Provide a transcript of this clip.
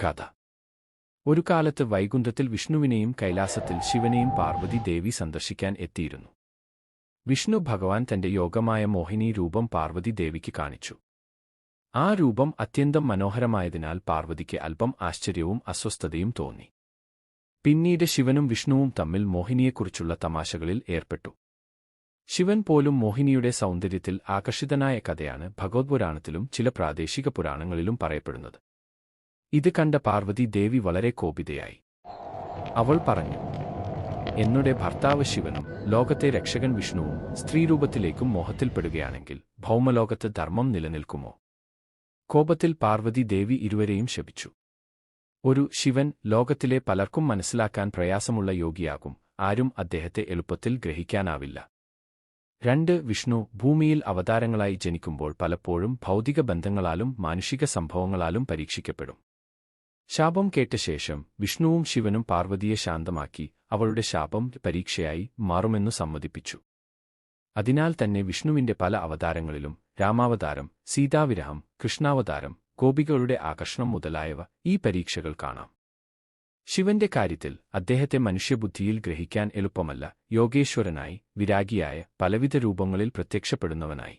കഥ. ഒരു കാലത്ത് വൈകുണ്ഠത്തിൽ വിഷ്ണുവിനെയും കൈലാസത്തിൽ ശിവനെയും പാർവതി ദേവി സന്ദർശിക്കാൻ എത്തിയിരുന്നു. വിഷ്ണു ഭഗവാൻ തന്റെ യോഗമായ മോഹിനി രൂപം പാർവതി ദേവിക്ക് കാണിച്ചു. ആ രൂപം അത്യന്തം മനോഹരമായതിനാൽ പാർവതിക്ക് അല്പം ആശ്ചര്യവും അസ്വസ്ഥതയും തോന്നി. പിന്നീട് ശിവനും വിഷ്ണുവും തമ്മിൽ മോഹിനിയെക്കുറിച്ചുള്ള തമാശകളിൽ ഏർപ്പെട്ടു. ശിവൻ പോലും മോഹിനിയുടെ സൗന്ദര്യത്തിൽ ആകർഷിതനായ കഥയാണ് ഭഗവത്പുരാണത്തിലും ചില പ്രാദേശിക പുരാണങ്ങളിലും പറയപ്പെടുന്നത്. ഇത് കണ്ട പാർവതി ദേവി വളരെ കോപിതയായി. അവൾ പറഞ്ഞു, എന്നുടെ ഭർത്താവ് ശിവനും ലോകത്തെ രക്ഷകൻ വിഷ്ണുവും സ്ത്രീരൂപത്തിലേക്കും മോഹത്തിൽപ്പെടുകയാണെങ്കിൽ ഭൗമലോകത്ത് ധർമ്മം നിലനിൽക്കുമോ? കോപത്തിൽ പാർവതി ദേവി ഇരുവരെയും ശപിച്ചു. ഒരു ശിവൻ ലോകത്തിലെ പലർക്കും മനസ്സിലാക്കാൻ പ്രയാസമുള്ള യോഗിയാകും, ആരും അദ്ദേഹത്തെ എളുപ്പത്തിൽ ഗ്രഹിക്കാനാവില്ല. 2 വിഷ്ണു ഭൂമിയിൽ അവതാരങ്ങളായി ജനിക്കുമ്പോൾ പലപ്പോഴും ഭൗതിക ബന്ധങ്ങളാലും മാനുഷിക സംഭവങ്ങളാലും പരീക്ഷിക്കപ്പെടും. ശാപം കേട്ട ശേഷം വിഷ്ണുവും ശിവനും പാർവതിയെ ശാന്തമാക്കി അവളുടെ ശാപം പരീക്ഷയായി മാറുമെന്നു സമ്മതിപ്പിച്ചു. അതിനാൽ തന്നെ വിഷ്ണുവിന്റെ പല അവതാരങ്ങളിലും രാമാവതാരം, സീതാവിരഹം, കൃഷ്ണാവതാരം, ഗോപികളുടെ ആകർഷണം മുതലായവ ഈ പരീക്ഷകൾ കാണാം. ശിവന്റെ കാര്യത്തിൽ അദ്ദേഹത്തെ മനുഷ്യബുദ്ധിയിൽ ഗ്രഹിക്കാൻ എളുപ്പമല്ല. യോഗേശ്വരനായി, വിരാഗിയായ, പലവിധ രൂപങ്ങളിൽ പ്രത്യക്ഷപ്പെടുന്നവനായി.